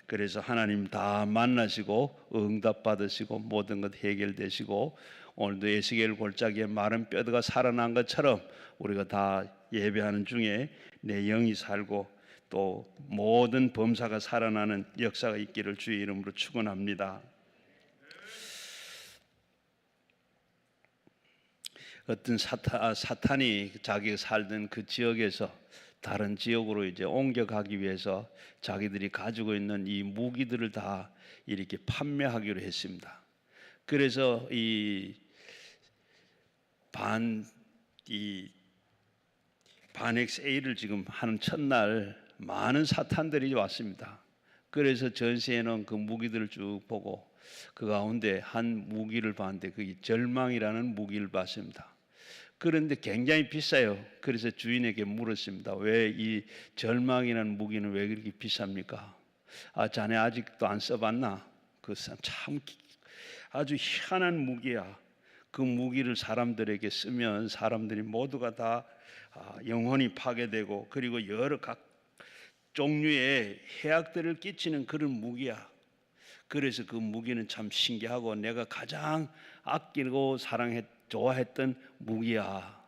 그래서 하나님 다 만나시고 응답 받으시고 모든 것 해결되시고 오늘도 에스겔 골짜기에 마른 뼈가 살아난 것처럼 우리가 다 예배하는 중에 내 영이 살고 또 모든 범사가 살아나는 역사가 있기를 주의 이름으로 축원합니다. 어떤 사탄이 자기가 살던 그 지역에서 다른 지역으로 이제 옮겨가기 위해서 자기들이 가지고 있는 이 무기들을 다 이렇게 판매하기로 했습니다. 그래서 이 반XA를 지금 하는 첫날 많은 사탄들이 왔습니다. 그래서 전시에는 그 무기들을 쭉 보고 그 가운데 한 무기를 봤는데 그게 절망이라는 무기를 봤습니다. 그런데 굉장히 비싸요. 그래서 주인에게 물었습니다. 왜 이 절망이라는 무기는 왜 그렇게 비쌉니까? 자네 아직도 안 써봤나? 그 참 아주 희한한 무기야. 그 무기를 사람들에게 쓰면 사람들이 모두가 다 영혼이 파괴되고 그리고 여러 각 종류의 해악들을 끼치는 그런 무기야. 그래서 그 무기는 참 신기하고 내가 가장 아끼고 좋아했던 무기야.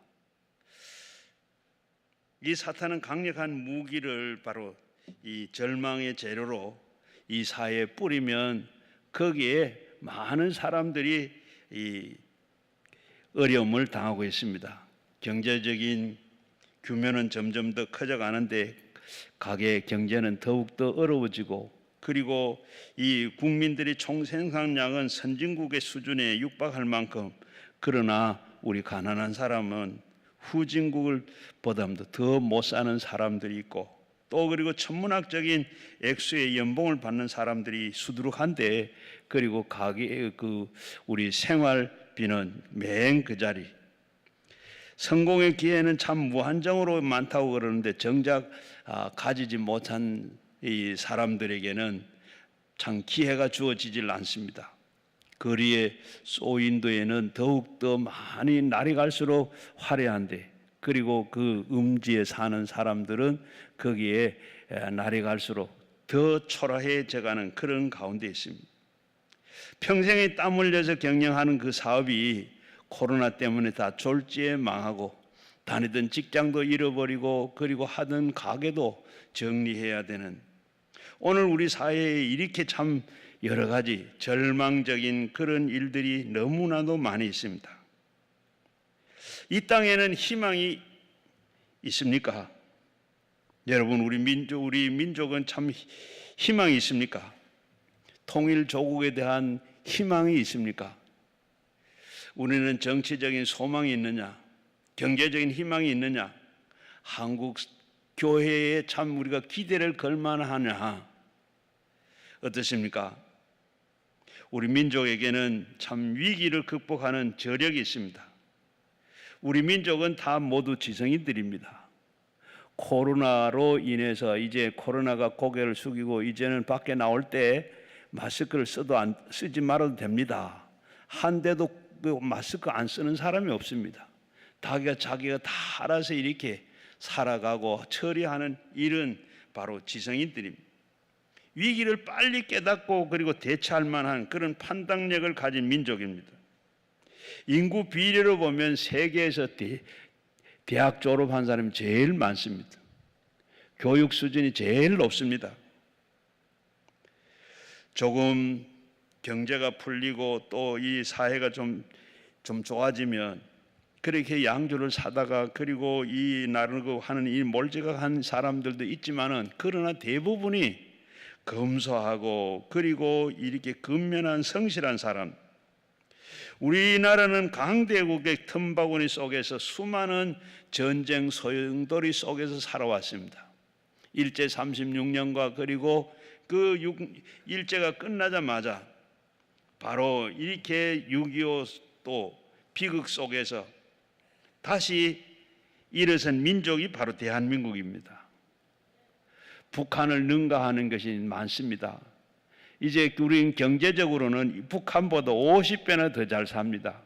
이 사탄은 강력한 무기를 바로 이 절망의 재료로 이 사회에 뿌리면 거기에 많은 사람들이 이 어려움을 당하고 있습니다. 경제적인 규모는 점점 더 커져가는데 가계 경제는 더욱더 어려워지고 그리고 이 국민들의 총생산량은 선진국의 수준에 육박할 만큼 그러나 우리 가난한 사람은 후진국을 보다도 더 못 사는 사람들이 있고 또 그리고 천문학적인 액수의 연봉을 받는 사람들이 수두룩한데 그리고 우리 생활비는 매행 그 자리. 성공의 기회는 참 무한정으로 많다고 그러는데 정작 가지지 못한 이 사람들에게는 참 기회가 주어지질 않습니다. 거리의 소인도에는 더욱더 많이 날이 갈수록 화려한데 그리고 그 음지에 사는 사람들은 거기에 날이 갈수록 더 초라해져가는 그런 가운데 있습니다. 평생에 땀 흘려서 경영하는 그 사업이 코로나 때문에 다 졸지에 망하고 다니던 직장도 잃어버리고 그리고 하던 가게도 정리해야 되는 오늘 우리 사회에 이렇게 참 여러 가지 절망적인 그런 일들이 너무나도 많이 있습니다. 이 땅에는 희망이 있습니까? 여러분 우리 민족은 참 희망이 있습니까? 통일 조국에 대한 희망이 있습니까? 우리는 정치적인 소망이 있느냐? 경제적인 희망이 있느냐? 한국 교회에 참 우리가 기대를 걸 만하냐? 어떻습니까? 우리 민족에게는 참 위기를 극복하는 저력이 있습니다. 우리 민족은 다 모두 지성인들입니다. 코로나로 인해서 이제 코로나가 고개를 숙이고 이제는 밖에 나올 때 마스크를 쓰지 말아도 됩니다. 한 대도 마스크 안 쓰는 사람이 없습니다. 자기가 다 알아서 이렇게 살아가고 처리하는 일은 바로 지성인들입니다. 위기를 빨리 깨닫고 그리고 대처할 만한 그런 판단력을 가진 민족입니다. 인구 비례로 보면 세계에서 대학 졸업한 사람이 제일 많습니다. 교육 수준이 제일 높습니다. 조금 경제가 풀리고 또 이 사회가 좀 좋아지면 그렇게 양주를 사다가 그리고 이 나르고 하는 이 몰지각한 사람들도 있지만은 그러나 대부분이 검소하고 그리고 이렇게 근면한 성실한 사람. 우리나라는 강대국의 틈바구니 속에서 수많은 전쟁 소용돌이 속에서 살아왔습니다. 일제 36년과 그리고 그 일제가 끝나자마자 바로 이렇게 6.25 또 비극 속에서 다시 일어선 민족이 바로 대한민국입니다. 북한을 능가하는 것이 많습니다. 이제 우리는 경제적으로는 북한보다 50배나 더 잘 삽니다.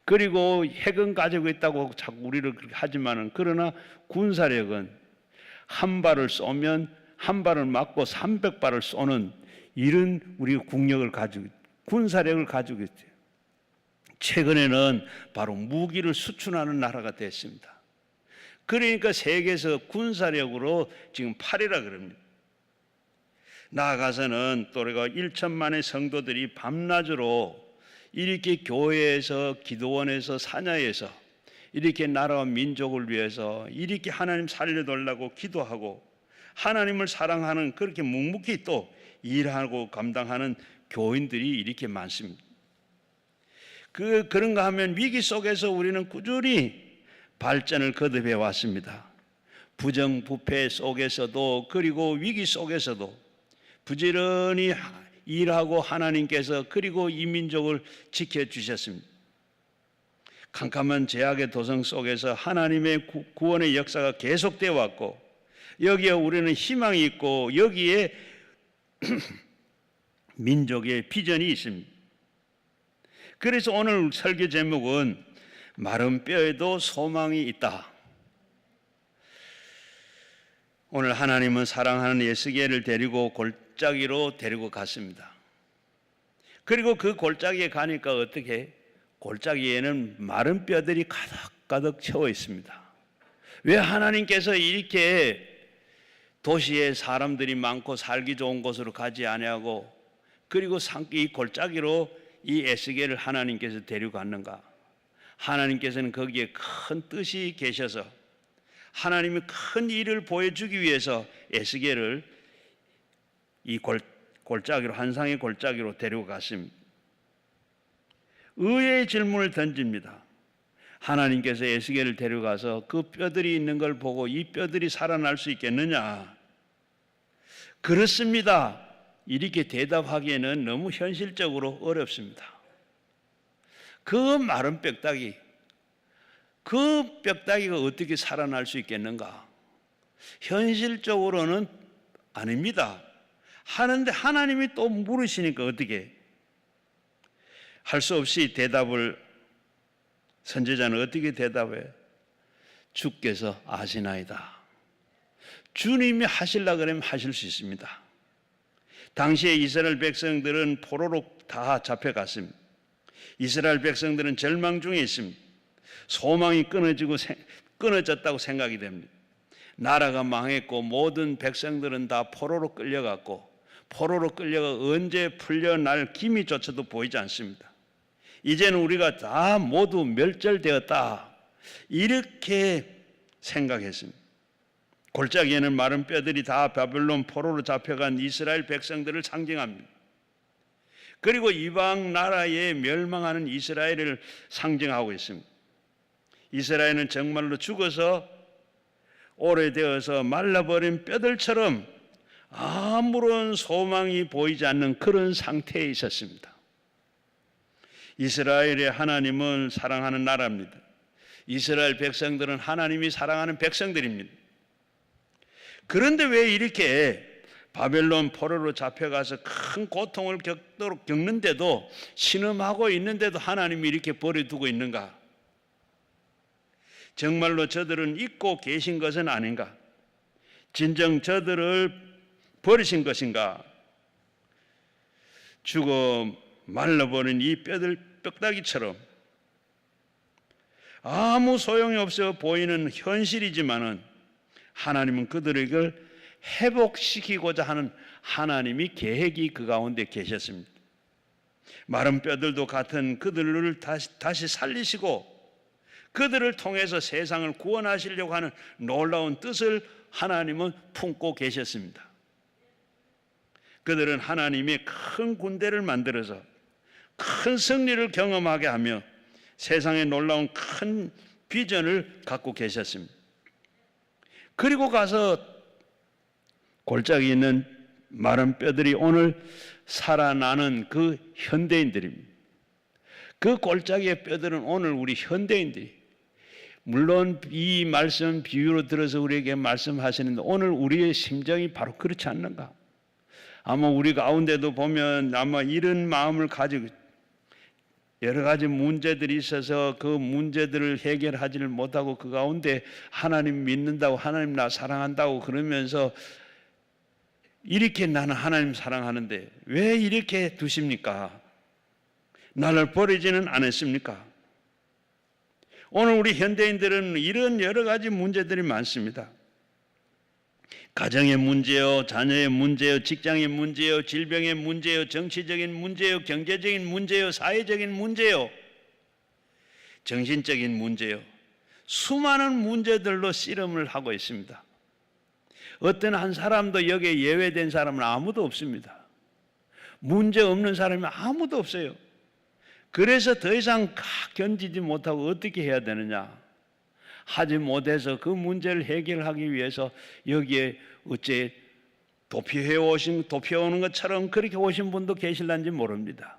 그리고 핵은 가지고 있다고 자꾸 우리를 그렇게 하지만은 그러나 군사력은 한 발을 쏘면 한 발을 맞고 300발을 쏘는 이런 우리 국력을 가지고 군사력을 가지고 있어요. 최근에는 바로 무기를 수출하는 나라가 됐습니다. 그러니까 세계에서 군사력으로 지금 8위라 그럽니다. 나아가서는 또 우리가 1천만의 성도들이 밤낮으로 이렇게 교회에서 기도원에서 사냐에서 이렇게 나라와 민족을 위해서 이렇게 하나님 살려달라고 기도하고 하나님을 사랑하는 그렇게 묵묵히 또 일하고 감당하는 교인들이 이렇게 많습니다. 그런가 하면 위기 속에서 우리는 꾸준히 발전을 거듭해 왔습니다. 부정부패 속에서도 그리고 위기 속에서도 부지런히 일하고 하나님께서 그리고 이 민족을 지켜주셨습니다. 캄캄한 제약의 도성 속에서 하나님의 구원의 역사가 계속되어 왔고 여기에 우리는 희망이 있고 여기에 민족의 비전이 있습니다. 그래서 오늘 설교 제목은 마른 뼈에도 소망이 있다. 오늘 하나님은 사랑하는 에스겔을 데리고 골짜기로 데리고 갔습니다. 그리고 그 골짜기에 가니까 어떻게? 골짜기에는 마른 뼈들이 가득가득 채워 있습니다. 왜 하나님께서 이렇게 도시에 사람들이 많고 살기 좋은 곳으로 가지 아니하고 그리고 이 골짜기로 이 에스겔을 하나님께서 데려갔는가? 하나님께서는 거기에 큰 뜻이 계셔서 하나님이 큰 일을 보여주기 위해서 에스겔을 이 골짜기로 한상의 골짜기로 데려갔습니다. 의외의 질문을 던집니다. 하나님께서 에스겔을 데려가서 그 뼈들이 있는 걸 보고 이 뼈들이 살아날 수 있겠느냐? 그렇습니다. 이렇게 대답하기에는 너무 현실적으로 어렵습니다. 그 마른 뼈다귀, 그 뼈다귀가 어떻게 살아날 수 있겠는가? 현실적으로는 아닙니다. 하는데 하나님이 또 물으시니까 어떻게? 할 수 없이 대답을 선지자는 어떻게 대답해? 주께서 아시나이다. 주님이 하시려고 그러면 하실 수 있습니다. 당시에 이스라엘 백성들은 포로로 다 잡혀갔습니다. 이스라엘 백성들은 절망 중에 있습니다. 소망이 끊어졌다고 생각이 됩니다. 나라가 망했고 모든 백성들은 다 포로로 끌려갔고 포로로 끌려가 언제 풀려날 기미조차도 보이지 않습니다. 이제는 우리가 다 모두 멸절되었다 이렇게 생각했습니다. 골짜기에는 마른 뼈들이 다 바벨론 포로로 잡혀간 이스라엘 백성들을 상징합니다. 그리고 이방 나라에 멸망하는 이스라엘을 상징하고 있습니다. 이스라엘은 정말로 죽어서 오래되어서 말라버린 뼈들처럼 아무런 소망이 보이지 않는 그런 상태에 있었습니다. 이스라엘의 하나님은 사랑하는 나라입니다. 이스라엘 백성들은 하나님이 사랑하는 백성들입니다. 그런데 왜 이렇게 바벨론 포로로 잡혀가서 큰 고통을 겪는데도 신음하고 있는데도 하나님이 이렇게 버려두고 있는가? 정말로 저들은 잊고 계신 것은 아닌가? 진정 저들을 버리신 것인가? 죽어 말라버린 이 뼈다귀처럼 아무 소용이 없어 보이는 현실이지만은 하나님은 그들에게 회복시키고자 하는 하나님이 계획이 그 가운데 계셨습니다. 마른 뼈들도 같은 그들을 다시 살리시고 그들을 통해서 세상을 구원하시려고 하는 놀라운 뜻을 하나님은 품고 계셨습니다. 그들은 하나님이 큰 군대를 만들어서 큰 승리를 경험하게 하며 세상에 놀라운 큰 비전을 갖고 계셨습니다. 그리고 가서 골짜기에 있는 마른 뼈들이 오늘 살아나는 그 현대인들입니다. 그 골짜기의 뼈들은 오늘 우리 현대인들이, 물론 이 말씀 비유로 들어서 우리에게 말씀하시는데 오늘 우리의 심정이 바로 그렇지 않는가? 아마 우리 가운데도 보면 아마 이런 마음을 가지고 여러 가지 문제들이 있어서 그 문제들을 해결하지를 못하고 그 가운데 하나님 믿는다고 하나님 나 사랑한다고 그러면서 이렇게 나는 하나님 사랑하는데 왜 이렇게 두십니까? 나를 버리지는 않았습니까? 오늘 우리 현대인들은 이런 여러 가지 문제들이 많습니다. 가정의 문제요, 자녀의 문제요, 직장의 문제요, 질병의 문제요, 정치적인 문제요, 경제적인 문제요, 사회적인 문제요, 정신적인 문제요. 수많은 문제들로 씨름을 하고 있습니다. 어떤 한 사람도 여기에 예외된 사람은 아무도 없습니다. 문제 없는 사람이 아무도 없어요. 그래서 더 이상 견디지 못하고 어떻게 해야 되느냐? 하지 못해서 그 문제를 해결하기 위해서 여기에 어째 도피해오는 것처럼 그렇게 오신 분도 계실는지 모릅니다.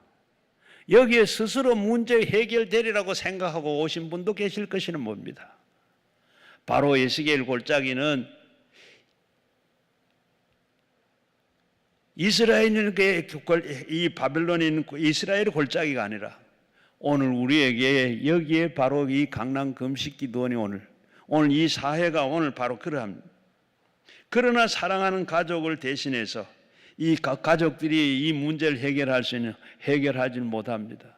여기에 스스로 문제 해결되리라고 생각하고 오신 분도 계실 것이는 뭡니다. 바로 에스겔 골짜기는 이스라엘의 이 바벨론에 있는 이스라엘 골짜기가 아니라 오늘 우리에게 여기에 바로 이 강남 금식기도원이 오늘 이 사회가 오늘 바로 그러합니다. 그러나 사랑하는 가족을 대신해서 이 가족들이 이 문제를 해결하지 못합니다.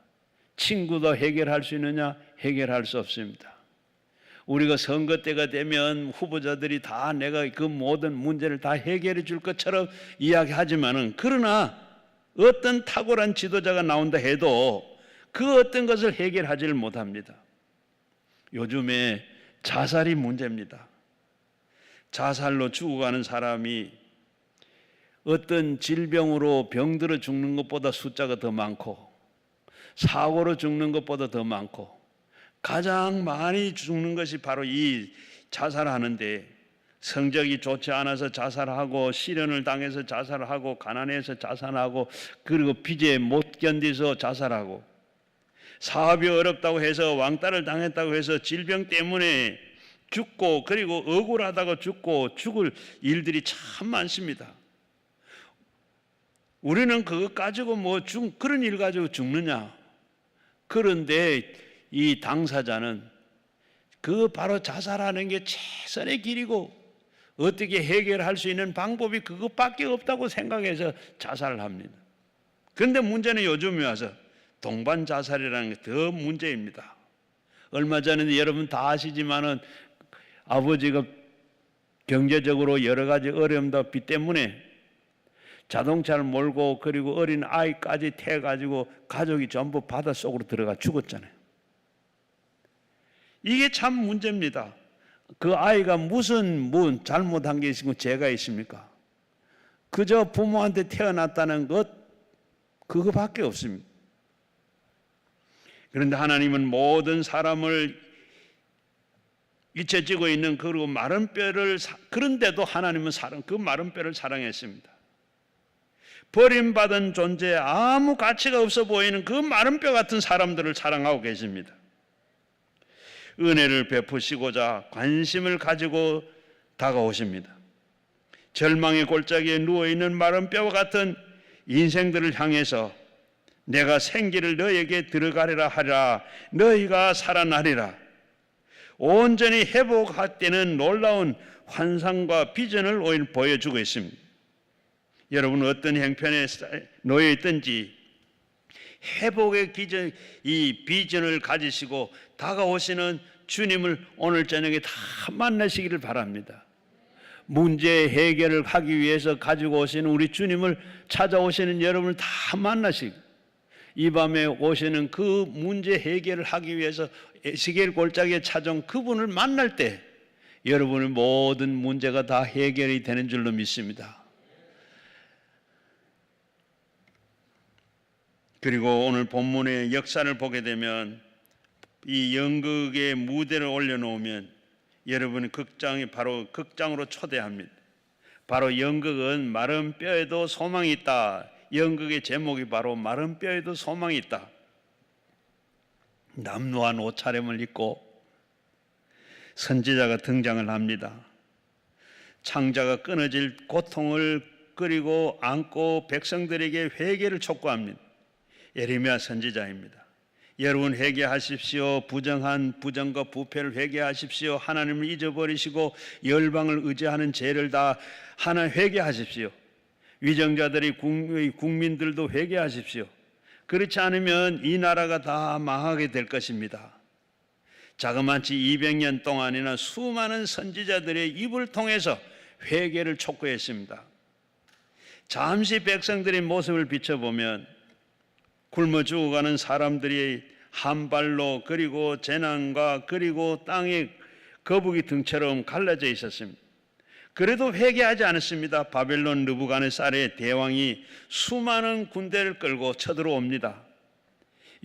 친구도 해결할 수 있느냐? 해결할 수 없습니다. 우리가 선거 때가 되면 후보자들이 다 내가 그 모든 문제를 다 해결해 줄 것처럼 이야기하지만은 그러나 어떤 탁월한 지도자가 나온다 해도 그 어떤 것을 해결하지를 못합니다. 요즘에 자살이 문제입니다. 자살로 죽어가는 사람이 어떤 질병으로 병들어 죽는 것보다 숫자가 더 많고 사고로 죽는 것보다 더 많고 가장 많이 죽는 것이 바로 이 자살하는데 성적이 좋지 않아서 자살하고 시련을 당해서 자살하고 가난해서 자살하고 그리고 빚에 못 견디서 자살하고 사업이 어렵다고 해서 왕따를 당했다고 해서 질병 때문에 죽고 그리고 억울하다고 죽을 일들이 참 많습니다. 우리는 그것 가지고 그런 일 가지고 죽느냐? 그런데 이 당사자는 그 바로 자살하는 게 최선의 길이고 어떻게 해결할 수 있는 방법이 그것밖에 없다고 생각해서 자살을 합니다. 그런데 문제는 요즘에 와서 동반 자살이라는 게 더 문제입니다. 얼마 전에 여러분 다 아시지만은 아버지가 경제적으로 여러 가지 어려움과 빚 때문에 자동차를 몰고 그리고 어린 아이까지 태워가지고 가족이 전부 바닷속으로 들어가 죽었잖아요. 이게 참 문제입니다. 그 아이가 무슨 잘못한 게 있고 죄가 있습니까? 그저 부모한테 태어났다는 것 그거밖에 없습니다. 그런데 하나님은 모든 사람을 잊혀지고 있는 그리고 마른 뼈를 그런데도 하나님은 그 마른 뼈를 사랑했습니다. 버림받은 존재 아무 가치가 없어 보이는 그 마른 뼈 같은 사람들을 사랑하고 계십니다. 은혜를 베푸시고자 관심을 가지고 다가오십니다. 절망의 골짜기에 누워있는 마른 뼈와 같은 인생들을 향해서 내가 생기를 너에게 들어가리라 하리라 너희가 살아나리라 온전히 회복할 때는 놀라운 환상과 비전을 오늘 보여주고 있습니다. 여러분 어떤 형편에 놓여 있든지 회복의 이 비전을 가지시고 다가오시는 주님을 오늘 저녁에 다 만나시기를 바랍니다. 문제 해결을 하기 위해서 가지고 오시는 우리 주님을 찾아오시는 여러분을 다 만나시고 이 밤에 오시는 그 문제 해결을 하기 위해서 에스겔 골짜기에 찾아온 그분을 만날 때 여러분의 모든 문제가 다 해결이 되는 줄로 믿습니다. 그리고 오늘 본문의 역사를 보게 되면 이 연극의 무대를 올려놓으면 여러분의 극장이 바로 극장으로 초대합니다. 바로 연극은 마른 뼈에도 소망이 있다. 연극의 제목이 바로 마른 뼈에도 소망이 있다. 남루한 옷차림을 입고 선지자가 등장을 합니다. 창자가 끊어질 고통을 그리고 안고 백성들에게 회개를 촉구합니다. 예레미야 선지자입니다. 여러분 회개하십시오. 부정한 부정과 부패를 회개하십시오. 하나님을 잊어버리시고 열방을 의지하는 죄를 다 하나 회개하십시오. 위정자들이 국민들도 회개하십시오. 그렇지 않으면 이 나라가 다 망하게 될 것입니다. 자그마치 200년 동안이나 수많은 선지자들의 입을 통해서 회개를 촉구했습니다. 잠시 백성들의 모습을 비춰보면 굶어 죽어가는 사람들이 한 발로, 그리고 재난과 그리고 땅의 거북이 등처럼 갈라져 있었습니다. 그래도 회개하지 않았습니다. 바벨론 느부갓네살의 대왕이 수많은 군대를 끌고 쳐들어옵니다.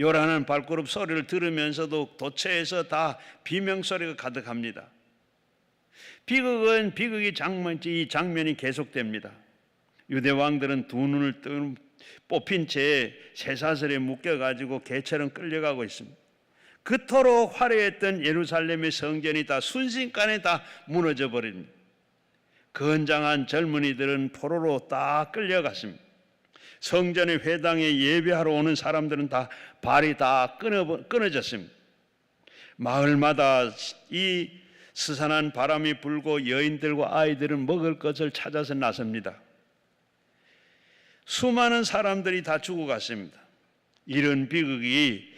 요란한 발걸음 소리를 들으면서도 도처에서 다 비명소리가 가득합니다. 비극은 비극이 이 장면이 계속됩니다. 유대 왕들은 두 눈을 뽑힌 채 쇠사슬에 묶여가지고 개처럼 끌려가고 있습니다. 그토록 화려했던 예루살렘의 성전이 다 순식간에 다 무너져 버립니다. 건장한 젊은이들은 포로로 다 끌려갔습니다. 성전의 회당에 예배하러 오는 사람들은 다 발이 다 끊어졌습니다. 마을마다 이 스산한 바람이 불고 여인들과 아이들은 먹을 것을 찾아서 나섭니다. 수많은 사람들이 다 죽어갔습니다. 이런 비극이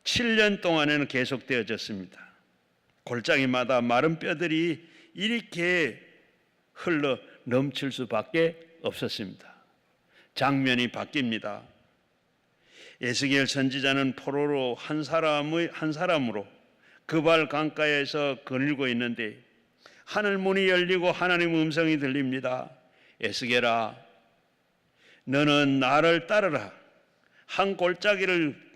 7년 동안에는 계속되어졌습니다. 골짜기마다 마른 뼈들이 이렇게 흘러 넘칠 수밖에 없었습니다. 장면이 바뀝니다. 에스겔 선지자는 포로로 한 사람으로 그발 강가에서 거닐고 있는데 하늘 문이 열리고 하나님의 음성이 들립니다. 에스겔아, 너는 나를 따르라. 한 골짜기를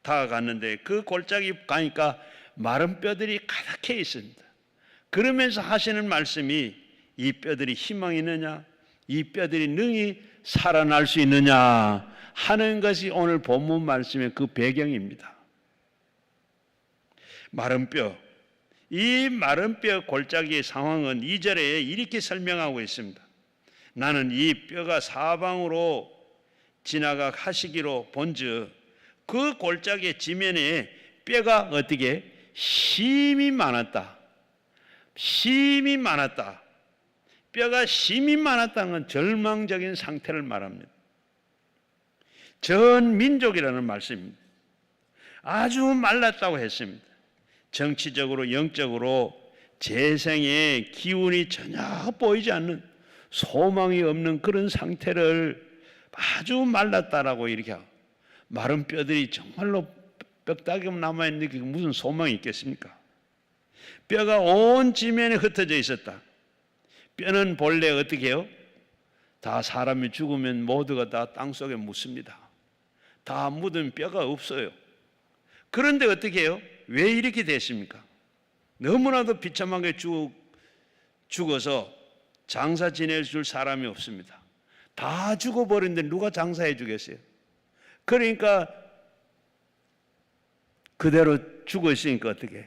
다가갔는데 그 골짜기 가니까 마른 뼈들이 가득해 있습니다. 그러면서 하시는 말씀이 이 뼈들이 희망이 있느냐? 이 뼈들이 능히 살아날 수 있느냐? 하는 것이 오늘 본문 말씀의 그 배경입니다. 마른 뼈, 이 마른 뼈 골짜기의 상황은 2절에 이렇게 설명하고 있습니다. 나는 이 뼈가 사방으로 지나가 하시기로 본즉 그 골짜기의 지면에 뼈가 어떻게 심이 많았다. 심이 많았다. 뼈가 심이 많았다는 건 절망적인 상태를 말합니다. 전 민족이라는 말씀입니다. 아주 말랐다고 했습니다. 정치적으로 영적으로 재생의 기운이 전혀 보이지 않는 소망이 없는 그런 상태를 아주 말랐다라고 이렇게 하고, 마른 뼈들이 정말로 뼈다귀 남아있는 게 무슨 소망이 있겠습니까? 뼈가 온 지면에 흩어져 있었다. 뼈는 본래 어떻게 해요? 다 사람이 죽으면 모두가 다 땅속에 묻습니다. 다 묻으면 뼈가 없어요. 그런데 어떻게 해요? 왜 이렇게 됐습니까? 너무나도 비참하게 죽어서 장사 지낼 줄 사람이 없습니다. 다 죽어버렸는데 누가 장사해 주겠어요? 그러니까 그대로 죽어 있으니까 어떻게 해요?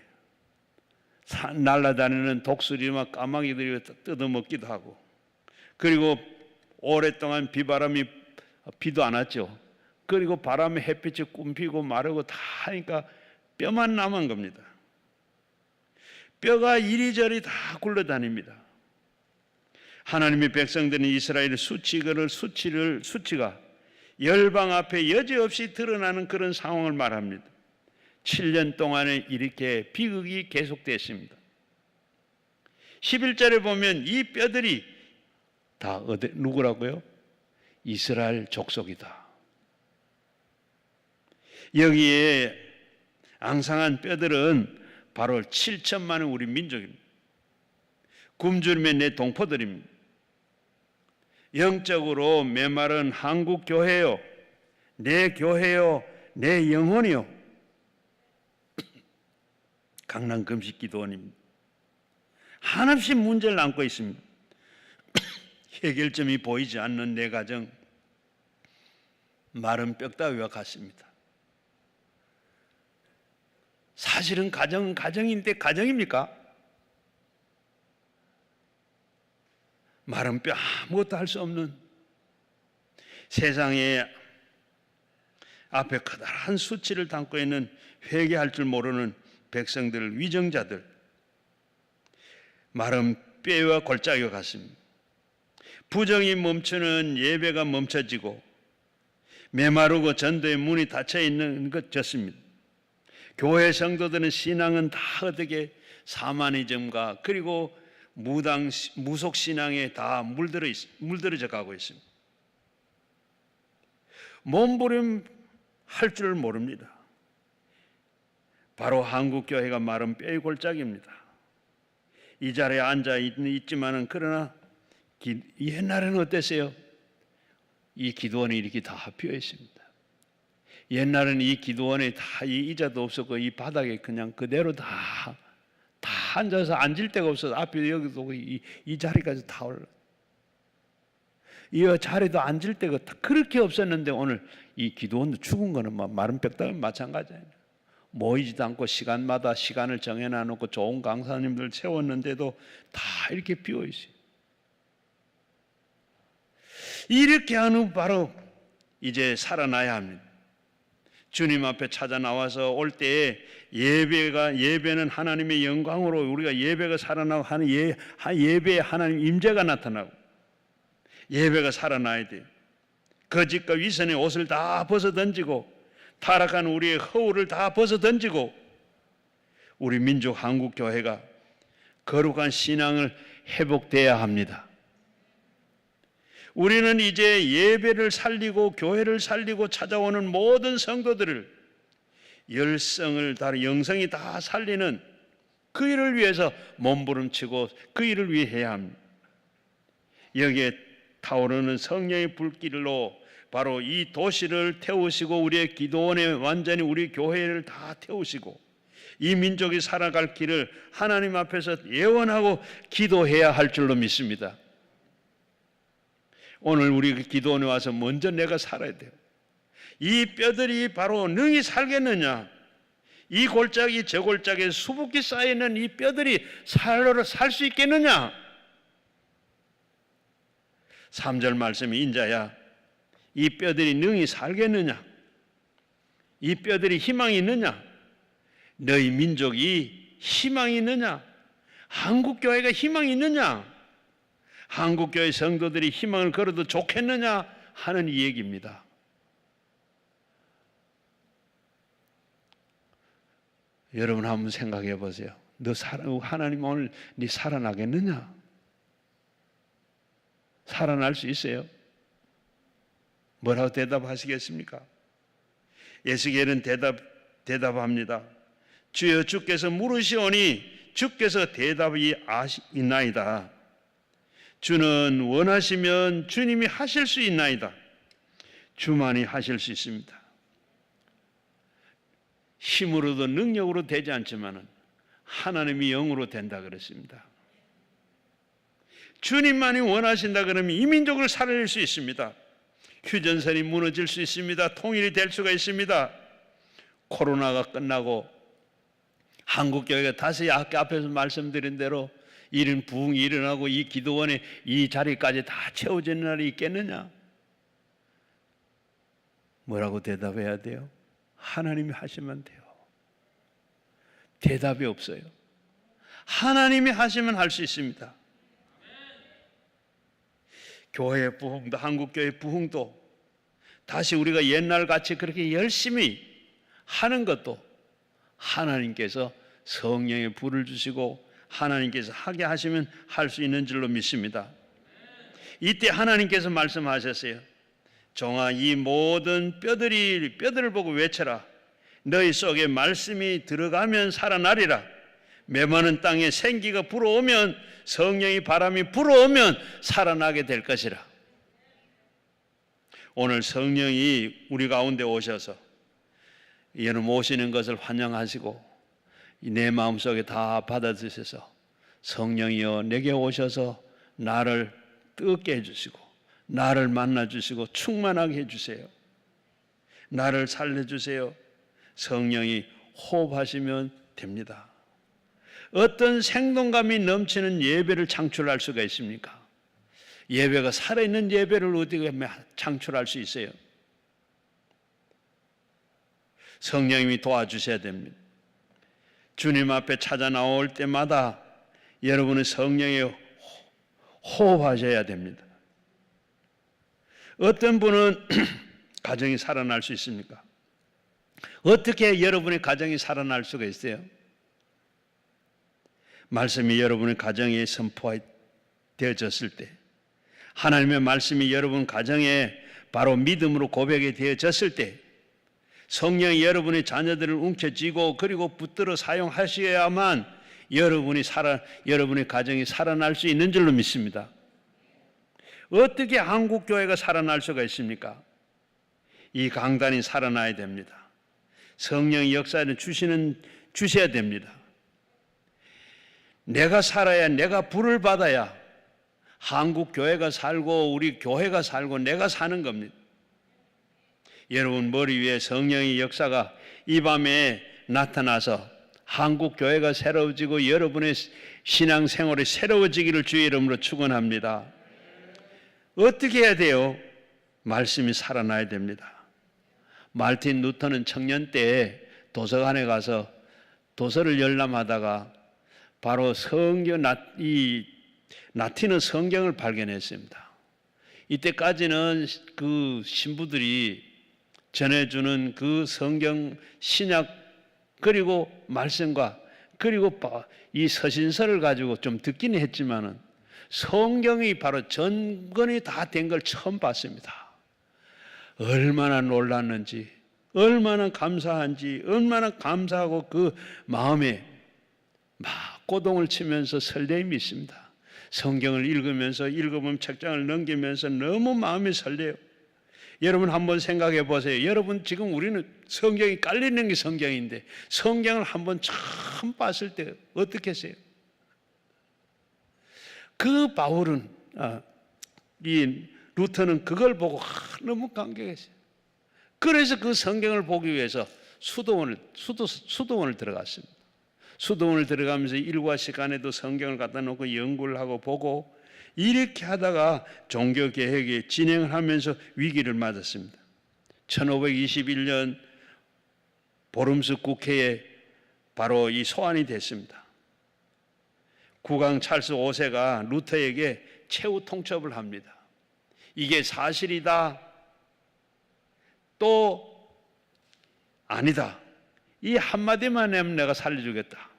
날아다니는 독수리와 까마귀들이 뜯어먹기도 하고, 그리고 오랫동안 비도 안 왔죠. 그리고 바람에 햇빛이 꿈피고 마르고 다 하니까 뼈만 남은 겁니다. 뼈가 이리저리 다 굴러다닙니다. 하나님의 백성들은 이스라엘의 수치가 열방 앞에 여지없이 드러나는 그런 상황을 말합니다. 7년 동안에 이렇게 비극이 계속됐습니다. 11절에 보면 이 뼈들이 다 누구라고요? 이스라엘 족속이다. 여기에 앙상한 뼈들은 바로 7천만의 우리 민족입니다. 굶주림의 내 동포들입니다. 영적으로 메마른 한국 교회요, 내 교회요, 내 영혼이요. 강남 금식기도원입니다. 한없이 문제를 안고 있습니다. 해결점이 보이지 않는 내 가정, 마른 뼈다귀와 같습니다. 사실은 가정은 가정인데 가정입니까? 마른 뼈 아무것도 할 수 없는, 세상에 앞에 커다란 수치를 담고 있는 회개할 줄 모르는 백성들, 위정자들, 마른 뼈와 골짜기와 같습니다. 부정이 멈추는 예배가 멈춰지고 메마르고 전도의 문이 닫혀 있는 것 같습니다. 교회 성도들은 신앙은 다 어떻게 사마니즘과 그리고 무속 신앙에 다 물들어져 가고 있습니다. 몸부림 할 줄 모릅니다. 바로 한국 교회가 마른 뼈의 골짜기입니다. 이 자리에 앉아 있지만은 그러나 옛날에는 어땠어요? 이 기도원이 이렇게 다 비어 있습니다. 옛날에는 이 기도원에 다 이 의자도 없었고 이 바닥에 그냥 그대로 다 앉아서 앉을 데가 없어서 앞에 여기도 이 자리까지 다 올라. 이 자리도 앉을 데가 그렇게 없었는데 오늘 이 기도원도 죽은 거는 마른 뼈다귀 마찬가지예요. 모이지도 않고 시간마다 시간을 정해놔놓고 좋은 강사님들 세웠는데도 다 이렇게 비어 있어요. 이렇게 하는 바로 이제 살아나야 합니다. 주님 앞에 찾아 나와서 올 때에 예배는 하나님의 영광으로 우리가 예배가 살아나고 하는 예배에 하나님 임재가 나타나고 예배가 살아나야 돼요. 거짓과 위선의 옷을 다 벗어 던지고 타락한 우리의 허울을 다 벗어 던지고 우리 민족 한국 교회가 거룩한 신앙을 회복돼야 합니다. 우리는 이제 예배를 살리고 교회를 살리고 찾아오는 모든 성도들을 열성을 다 영성이 다 살리는 그 일을 위해서 몸부림치고 그 일을 위해 해야 합니다. 여기에 타오르는 성령의 불길로 바로 이 도시를 태우시고 우리의 기도원에 완전히 우리 교회를 다 태우시고 이 민족이 살아갈 길을 하나님 앞에서 예언하고 기도해야 할 줄로 믿습니다. 오늘 우리 기도원에 와서 먼저 내가 살아야 돼요. 이 뼈들이 바로 능히 살겠느냐? 이 골짜기 저 골짜기에 수북히 쌓여있는 이 뼈들이 살 수 있겠느냐? 3절 말씀이 인자야 이 뼈들이 능히 살겠느냐? 이 뼈들이 희망이 있느냐? 너희 민족이 희망이 있느냐? 한국교회가 희망이 있느냐? 한국교회 성도들이 희망을 걸어도 좋겠느냐 하는 이 얘기입니다. 여러분 한번 생각해 보세요. 하나님 오늘 네 살아나겠느냐? 살아날 수 있어요? 뭐라고 대답하시겠습니까? 에스겔은 대답합니다. 주여 주께서 물으시오니 주께서 대답이 있나이다. 주는 원하시면 주님이 하실 수 있나이다. 주만이 하실 수 있습니다. 힘으로도 능력으로 되지 않지만 하나님이 영으로 된다 그랬습니다. 주님만이 원하신다 그러면 이 민족을 살릴 수 있습니다. 휴전선이 무너질 수 있습니다. 통일이 될 수가 있습니다. 코로나가 끝나고 한국교회가 다시 아까 앞에서 말씀드린 대로 이런 부흥이 일어나고 이 기도원에 이 자리까지 다 채워지는 날이 있겠느냐? 뭐라고 대답해야 돼요? 하나님이 하시면 돼요. 대답이 없어요. 하나님이 하시면 할 수 있습니다. 교회 부흥도 한국교회 부흥도 다시 우리가 옛날같이 그렇게 열심히 하는 것도 하나님께서 성령의 불을 주시고 하나님께서 하게 하시면 할 수 있는 줄로 믿습니다. 이때 하나님께서 말씀하셨어요. 종아 이 모든 뼈들을 보고 외쳐라. 너희 속에 말씀이 들어가면 살아나리라. 메마른 땅에 생기가 불어오면 성령의 바람이 불어오면 살아나게 될 것이라. 오늘 성령이 우리 가운데 오셔서 여러분 오시는 것을 환영하시고 내 마음속에 다 받아주셔서 성령이여 내게 오셔서 나를 뜨겁게 해주시고 나를 만나주시고 충만하게 해주세요. 나를 살려주세요. 성령이 호흡하시면 됩니다. 어떤 생동감이 넘치는 예배를 창출할 수가 있습니까? 예배가 살아있는 예배를 어떻게 창출할 수 있어요? 성령님이 도와주셔야 됩니다. 주님 앞에 찾아 나올 때마다 여러분은 성령에 호흡하셔야 됩니다. 어떤 분은 가정이 살아날 수 있습니까? 어떻게 여러분의 가정이 살아날 수가 있어요? 말씀이 여러분의 가정에 선포되어졌을 때, 하나님의 말씀이 여러분 가정에 바로 믿음으로 고백이 되어졌을 때, 성령이 여러분의 자녀들을 움켜쥐고 그리고 붙들어 사용하셔야만 여러분의 가정이 살아날 수 있는 줄로 믿습니다. 어떻게 한국 교회가 살아날 수가 있습니까? 이 강단이 살아나야 됩니다. 성령의 역사를 주셔야 됩니다. 내가 살아야, 내가 불을 받아야 한국 교회가 살고 우리 교회가 살고 내가 사는 겁니다. 여러분 머리 위에 성령의 역사가 이 밤에 나타나서 한국 교회가 새로워지고 여러분의 신앙생활이 새로워지기를 주의 이름으로 축원합니다. 어떻게 해야 돼요? 말씀이 살아나야 됩니다. 마르틴 루터는 청년 때 도서관에 가서 도서를 열람하다가 바로 라틴어 성경을 발견했습니다. 이때까지는 그 신부들이 전해주는 그 성경 신약 그리고 말씀과 그리고 이 서신서를 가지고 좀 듣기는 했지만은 성경이 바로 전권이 다 된 걸 처음 봤습니다. 얼마나 놀랐는지, 얼마나 감사한지, 얼마나 감사하고 그 마음에 막 고동을 치면서 설레임이 있습니다. 성경을 읽으면 책장을 넘기면서 너무 마음이 설레요. 여러분 한번 생각해 보세요. 여러분 지금 우리는 성경이 깔리는 게 성경인데 성경을 한번 처음 봤을 때 어떻게 했어요? 그 바울은 이 루터는 그걸 보고 너무 감격했어요. 그래서 그 성경을 보기 위해서 수도원을 들어갔습니다. 수도원을 들어가면서 일과 시간에도 성경을 갖다 놓고 연구를 하고 보고 이렇게 하다가 종교개혁이 진행을 하면서 위기를 맞았습니다. 1521년 보름스 국회에 바로 이 소환이 됐습니다. 국왕 찰스 5세가 루터에게 최후 통첩을 합니다. 이게 사실이다, 또 아니다. 이 한마디만 하면 내가 살려주겠다.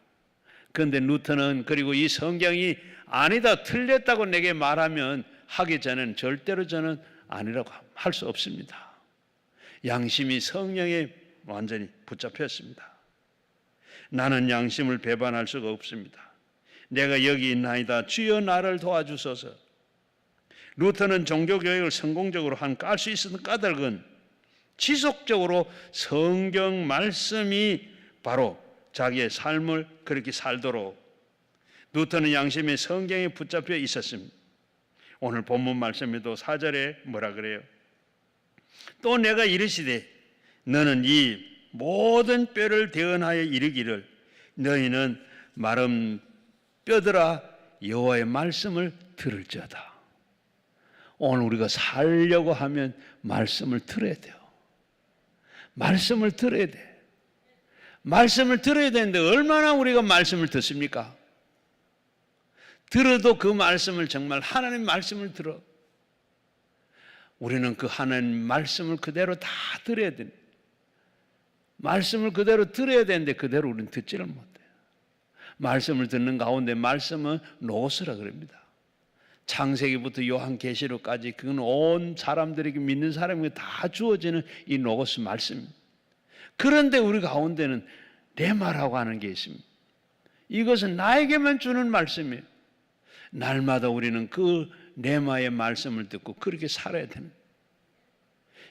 그런데 루터는 그리고 이 성경이 아니다, 틀렸다고 내게 말하면 하기 전에는 절대로 저는 아니라고 할 수 없습니다. 양심이 성령에 완전히 붙잡혔습니다. 나는 양심을 배반할 수가 없습니다. 내가 여기 있나이다. 주여 나를 도와주소서. 루터는 종교교육을 성공적으로 깔 수 있었던 까닭은 지속적으로 성경 말씀이 바로 자기의 삶을 그렇게 살도록 루터는 양심의 성경에 붙잡혀 있었습니다. 오늘 본문 말씀에도 4절에 뭐라 그래요? 또 내가 이르시되 너는 이 모든 뼈를 대언하여 이르기를 너희는 마른 뼈들아 여호와의 말씀을 들을지어다. 오늘 우리가 살려고 하면 말씀을 들어야 돼요. 말씀을 들어야 돼. 말씀을 들어야 되는데 얼마나 우리가 말씀을 듣습니까? 들어도 그 말씀을 정말 하나님 말씀을 들어. 우리는 그 하나님 말씀을 그대로 다 들어야 돼. 말씀을 그대로 들어야 되는데 그대로 우리는 듣지를 못해요. 말씀을 듣는 가운데 말씀은 노스라 그럽니다. 창세기부터 요한계시록까지 그건 온 사람들에게 믿는 사람에게 다 주어지는 이 로고스 말씀입니다. 그런데 우리 가운데는 레마라고 하는 게 있습니다. 이것은 나에게만 주는 말씀이에요. 날마다 우리는 그 레마의 말씀을 듣고 그렇게 살아야 됩니다.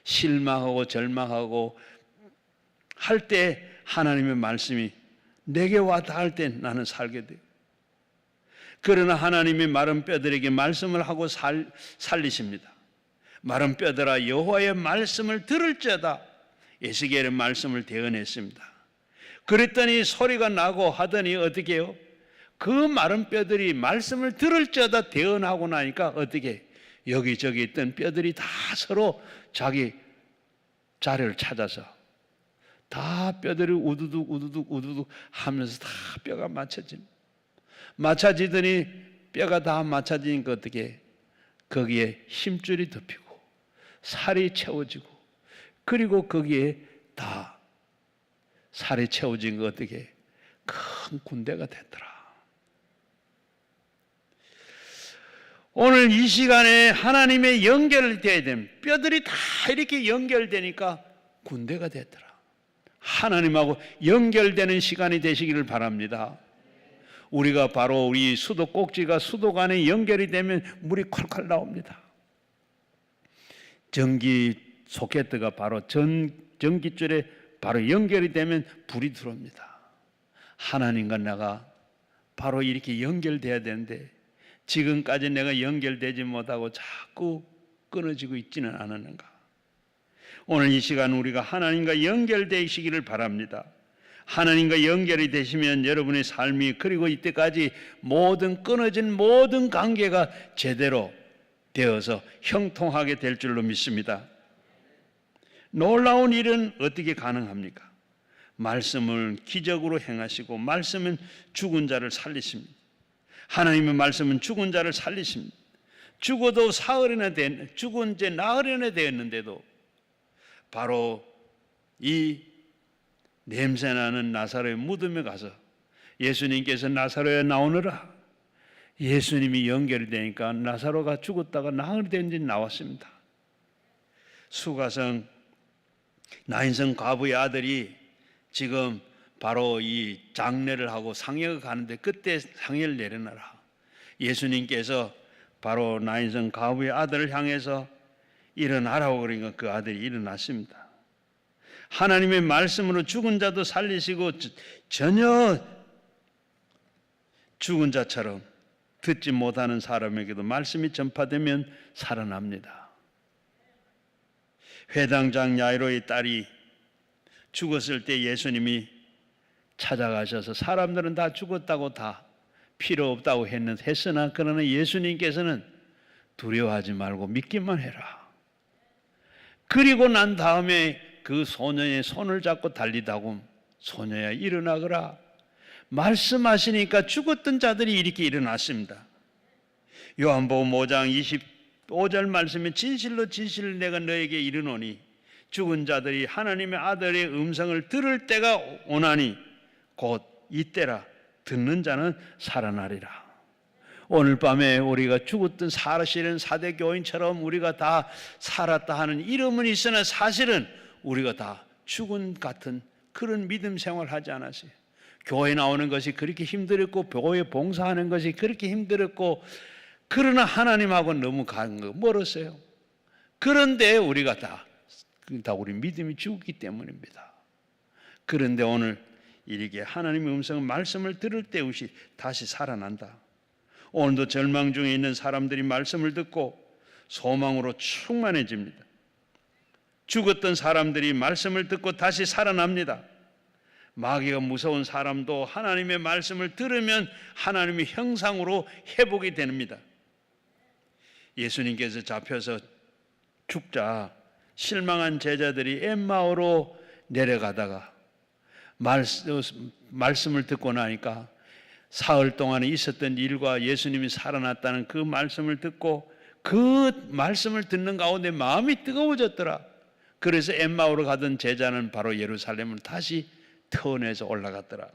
실망하고 절망하고 할 때 하나님의 말씀이 내게 와 닿을 때 나는 살게 돼요. 그러나 하나님이 마른 뼈들에게 말씀을 하고 살리십니다. 마른 뼈들아 여호와의 말씀을 들을지어다. 에스겔의 말씀을 대언했습니다. 그랬더니 소리가 나고 하더니 어떻게 해요? 그 마른 뼈들이 말씀을 들을지어다 대언하고 나니까 어떻게 여기저기 있던 뼈들이 다 서로 자기 자리를 찾아서 다 뼈들이 우두둑 하면서 다 뼈가 맞춰지더니 뼈가 다 맞춰지니까 어떻게 거기에 힘줄이 덮이고 살이 채워지고, 그리고 거기에 다 살이 채워진 거 어떻게 큰 군대가 됐더라. 오늘 이 시간에 하나님의 연결되어야 됩니다. 뼈들이 다 이렇게 연결되니까 군대가 됐더라. 하나님하고 연결되는 시간이 되시기를 바랍니다. 우리가 바로 우리 수도 꼭지가 수도관에 연결이 되면 물이 콸콸 나옵니다. 전기 소켓트가 바로 전기줄에 바로 연결이 되면 불이 들어옵니다. 하나님과 내가 바로 이렇게 연결돼야 되는데 지금까지 내가 연결되지 못하고 자꾸 끊어지고 있지는 않았는가? 오늘 이 시간 우리가 하나님과 연결되시기를 바랍니다. 하나님과 연결이 되시면 여러분의 삶이, 그리고 이때까지 모든 끊어진 모든 관계가 제대로 되어서 형통하게 될 줄로 믿습니다. 놀라운 일은 어떻게 가능합니까? 말씀을 기적으로 행하시고, 말씀은 죽은 자를 살리십니다. 하나님의 말씀은 죽은 자를 살리십니다. 죽어도 죽은 지 나흘이나 되었는데도 바로 이 냄새나는 나사로의 무덤에 가서 예수님께서 나사로에 나오너라, 예수님이 연결이 되니까 나사로가 죽었다가 나흘이 된 지 나왔습니다. 수가성 나인성 과부의 아들이 지금 바로 이 장례를 하고 상여가 가는데 그때 상여를 내려놔라. 예수님께서 바로 나인성 과부의 아들을 향해서 일어나라고 그러니까 그 아들이 일어났습니다. 하나님의 말씀으로 죽은 자도 살리시고, 전혀 죽은 자처럼 듣지 못하는 사람에게도 말씀이 전파되면 살아납니다. 회당장 야이로의 딸이 죽었을 때 예수님이 찾아가셔서 사람들은 다 죽었다고, 다 필요 없다고 했으나 그러나 예수님께서는 두려워하지 말고 믿기만 해라. 그리고 난 다음에 그 소녀의 손을 잡고 달리다고, 소녀야 일어나거라 말씀하시니까 죽었던 자들이 이렇게 일어났습니다. 요한복음 5장 25절 말씀에 진실로 진실로 내가 너에게 이르노니 죽은 자들이 하나님의 아들의 음성을 들을 때가 오나니 곧 이때라. 듣는 자는 살아나리라. 오늘 밤에 우리가 죽었던 사실은 사대 교인처럼 우리가 다 살았다 하는 이름은 있으나 사실은 우리가 다 죽은 같은 그런 믿음 생활하지 않았어요. 교회 나오는 것이 그렇게 힘들었고, 교회 봉사하는 것이 그렇게 힘들었고, 그러나 하나님하고 너무 멀었어요. 그런데 우리가 다 우리 믿음이 죽었기 때문입니다. 그런데 오늘 이렇게 하나님의 음성 말씀을 들을 때 다시 살아난다. 오늘도 절망 중에 있는 사람들이 말씀을 듣고 소망으로 충만해집니다. 죽었던 사람들이 말씀을 듣고 다시 살아납니다. 마귀가 무서운 사람도 하나님의 말씀을 들으면 하나님의 형상으로 회복이 됩니다. 예수님께서 잡혀서 죽자 실망한 제자들이 엠마오로 내려가다가 말씀을 듣고 나니까 사흘 동안에 있었던 일과 예수님이 살아났다는 그 말씀을 듣고 그 말씀을 듣는 가운데 마음이 뜨거워졌더라. 그래서 엠마오로 가던 제자는 바로 예루살렘을 다시 터내서 올라갔더라.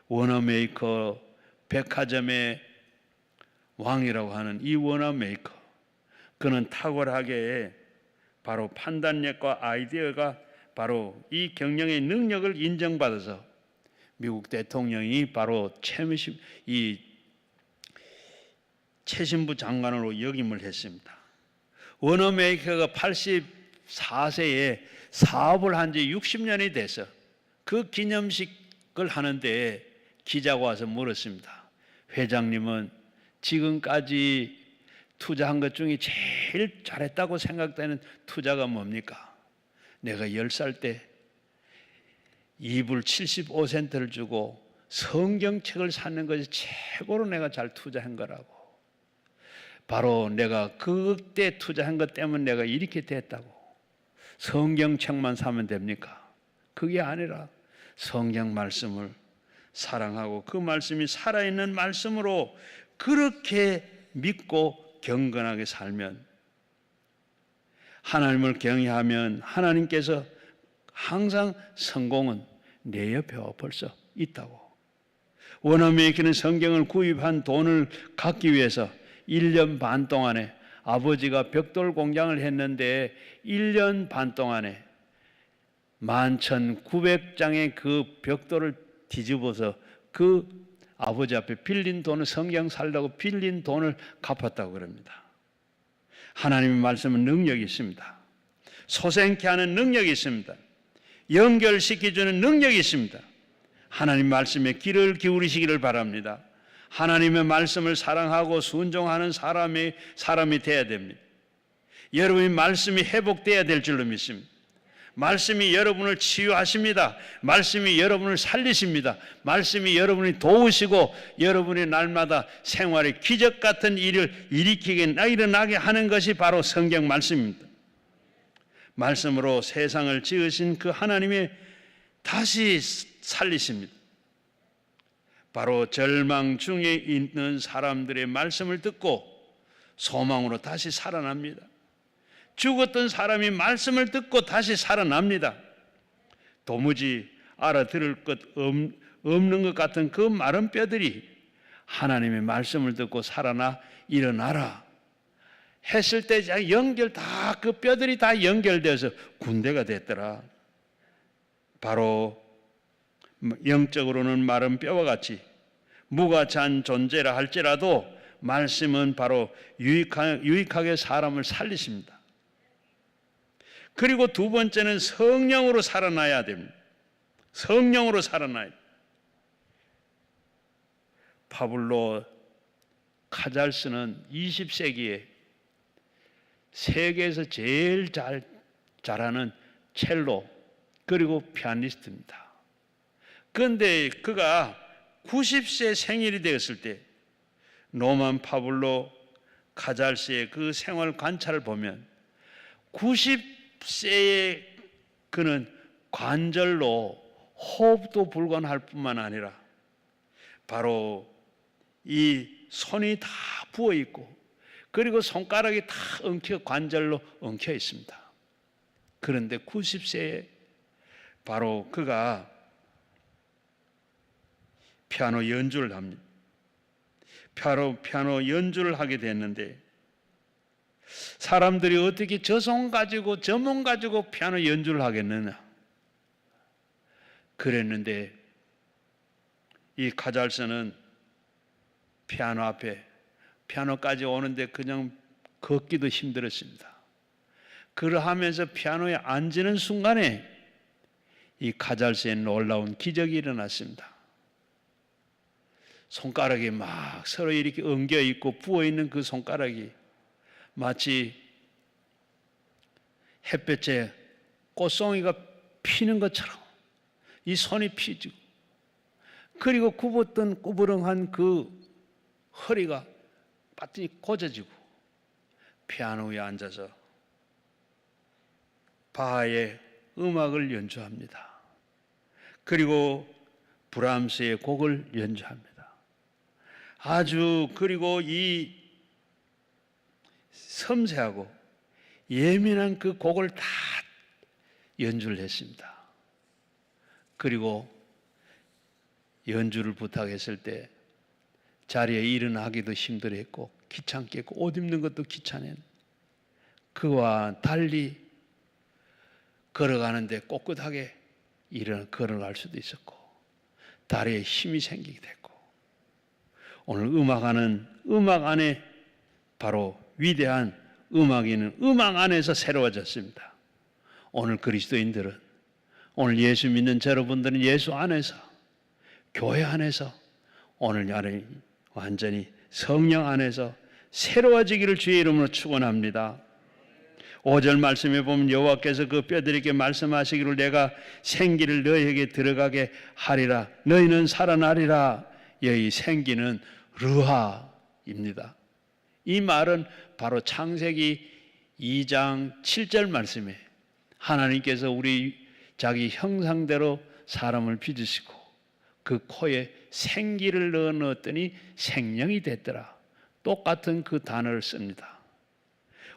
워너메이커, 백화점의 왕이라고 하는 이 워너메이커, 그는 탁월하게 바로 판단력과 아이디어가 바로 이 경영의 능력을 인정받아서 미국 대통령이 바로 최신부 장관으로 역임을 했습니다. 워너메이커가 84세에 사업을 한 지 60년이 돼서 그 기념식을 하는데 기자가 와서 물었습니다. 회장님은 지금까지 투자한 것 중에 제일 잘했다고 생각되는 투자가 뭡니까? 내가 10살 때 이불 75센트를 주고 성경책을 사는 것이 최고로 내가 잘 투자한 거라고. 바로 내가 그때 투자한 것 때문에 내가 이렇게 됐다고. 성경책만 사면 됩니까? 그게 아니라 성경 말씀을 사랑하고 그 말씀이 살아있는 말씀으로 그렇게 믿고 경건하게 살면 하나님을 경외하면 하나님께서 항상 성공은 내 옆에 벌써 있다고. 원어메이키는 성경을 구입한 돈을 갖기 위해서 1년 반 동안에 아버지가 벽돌 공장을 했는데 1년 반 동안에 11,900장의 그 벽돌을 뒤집어서 그 아버지 앞에 빌린 돈을, 성경 살려고 빌린 돈을 갚았다고 그럽니다. 하나님의 말씀은 능력이 있습니다. 소생케 하는 능력이 있습니다. 연결시켜주는 능력이 있습니다. 하나님 말씀에 귀를 기울이시기를 바랍니다. 하나님의 말씀을 사랑하고 순종하는 사람이 되어야 됩니다. 여러분의 말씀이 회복되어야 될 줄로 믿습니다. 말씀이 여러분을 치유하십니다. 말씀이 여러분을 살리십니다. 말씀이 여러분을 도우시고 여러분의 날마다 생활에 기적 같은 일을 일어나게 하는 것이 바로 성경 말씀입니다. 말씀으로 세상을 지으신 그 하나님이 다시 살리십니다. 바로 절망 중에 있는 사람들의 말씀을 듣고 소망으로 다시 살아납니다. 죽었던 사람이 말씀을 듣고 다시 살아납니다. 도무지 알아들을 것 없는 것 같은 그 마른 뼈들이 하나님의 말씀을 듣고 살아나 일어나라 했을 때 그 뼈들이 다 연결돼서 군대가 됐더라. 바로 영적으로는 마른 뼈와 같이 무가찬 존재라 할지라도 말씀은 바로 유익하게 사람을 살리십니다. 그리고 두 번째는 성령으로 살아나야 됩니다. 성령으로 살아나야 됩니다. 파블로 카잘스는 20세기에 세계에서 제일 잘하는 첼로 그리고 피아니스트입니다. 그런데 그가 90세 생일이 되었을 때 노만 파블로 카잘스의 그 생활 관찰을 보면 90세의 그는 관절로 호흡도 불가능할 뿐만 아니라 바로 이 손이 다 부어 있고 그리고 손가락이 다 관절로 엉켜 있습니다. 그런데 90세에 바로 그가 피아노 연주를 합니다. 피아노 연주를 하게 됐는데 사람들이 어떻게 저 손 가지고 저 몸 가지고 피아노 연주를 하겠느냐 그랬는데 이 카잘스는 피아노 앞에 피아노까지 오는데 그냥 걷기도 힘들었습니다. 그러하면서 피아노에 앉는 순간에 이 카잘스에 놀라운 기적이 일어났습니다. 손가락이 막 서로 이렇게 엉겨 있고 부어 있는 그 손가락이 마치 햇볕에 꽃송이가 피는 것처럼 이 손이 피지고 그리고 굽었던 꾸부렁한 그 허리가 빠뜨리 고져지고 피아노 위에 앉아서 바하의 음악을 연주합니다. 그리고 브람스의 곡을 연주합니다. 그리고 이 섬세하고 예민한 그 곡을 다 연주를 했습니다. 그리고 연주를 부탁했을 때 자리에 일어나기도 힘들었고 귀찮게 했고 옷 입는 것도 귀찮은 그와 달리 걸어가는데 꼿꼿하게 걸어갈 수도 있었고 다리에 힘이 생기게 됐고 오늘 음악 안에 바로 위대한 음악인은 음악 안에서 새로워졌습니다. 오늘 그리스도인들은 오늘 예수 믿는 여러분들은 예수 안에서 교회 안에서 오늘 완전히 성령 안에서 새로워지기를 주의 이름으로 축원합니다. 5절 말씀에 보면 여호와께서 그 뼈들에게 말씀하시기를 내가 생기를 너희에게 들어가게 하리라 너희는 살아나리라. 여기 생기는 르하입니다. 이 말은 바로 창세기 2장 7절 말씀에 하나님께서 우리 자기 형상대로 사람을 빚으시고 그 코에 생기를 넣었더니 생명이 됐더라. 똑같은 그 단어를 씁니다.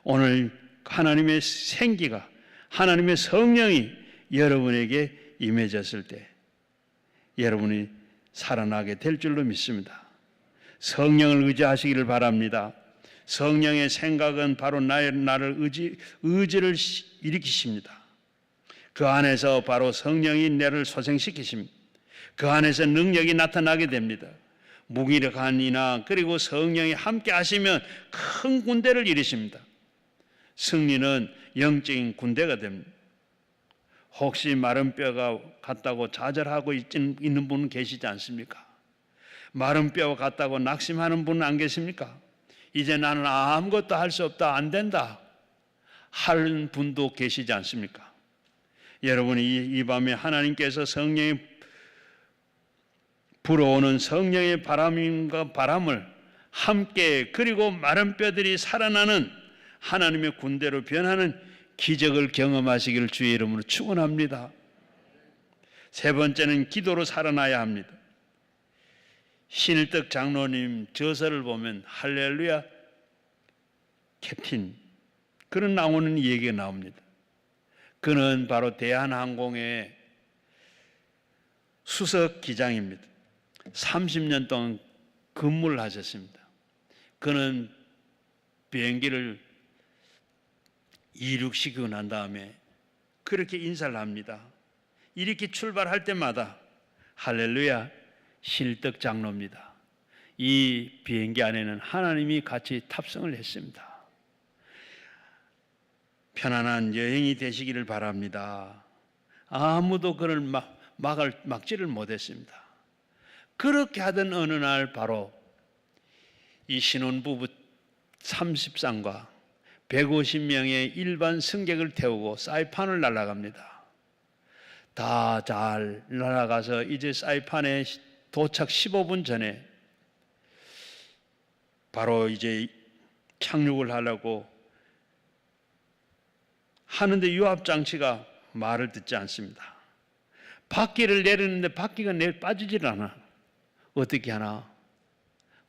오늘 하나님의 생기가, 하나님의 성령이 여러분에게 임해졌을 때 여러분이 살아나게 될 줄로 믿습니다. 성령을 의지하시기를 바랍니다. 성령의 생각은 바로 나를 의지를 일으키십니다. 그 안에서 바로 성령이 나를 소생시키십니다. 그 안에서 능력이 나타나게 됩니다. 무기력한 이나 그리고 성령이 함께 하시면 큰 군대를 이루십니다. 승리는 영적인 군대가 됩니다. 혹시 마른 뼈가 같다고 좌절하고 있는 분은 계시지 않습니까? 마른 뼈가 같다고 낙심하는 분은 안 계십니까? 이제 나는 아무것도 할 수 없다, 안 된다 하는 분도 계시지 않습니까? 여러분이 이 밤에 하나님께서 성령이 불어오는 성령의 바람을 함께, 그리고 마른 뼈들이 살아나는 하나님의 군대로 변하는 기적을 경험하시기를 주의 이름으로 축원합니다. 세 번째는 기도로 살아나야 합니다. 신일덕 장로님 저서를 보면 할렐루야 캡틴, 그런 나오는 얘기가 나옵니다. 그는 바로 대한항공의 수석 기장입니다. 30년 동안 근무를 하셨습니다. 그는 비행기를 이륙시키고 난 다음에 그렇게 인사를 합니다. 이렇게 출발할 때마다 할렐루야 신일덕 장로입니다. 이 비행기 안에는 하나님이 같이 탑승을 했습니다. 편안한 여행이 되시기를 바랍니다. 아무도 그를 막지를 못했습니다. 그렇게 하던 어느 날 바로 이 신혼부부 30쌍과 150명의 일반 승객을 태우고 사이판을 날아갑니다. 다 잘 날아가서 이제 사이판에 도착 15분 전에 바로 이제 착륙을 하려고 하는데 유압장치가 말을 듣지 않습니다. 바퀴를 내리는데 바퀴가 빠지질 않아. 어떻게 하나?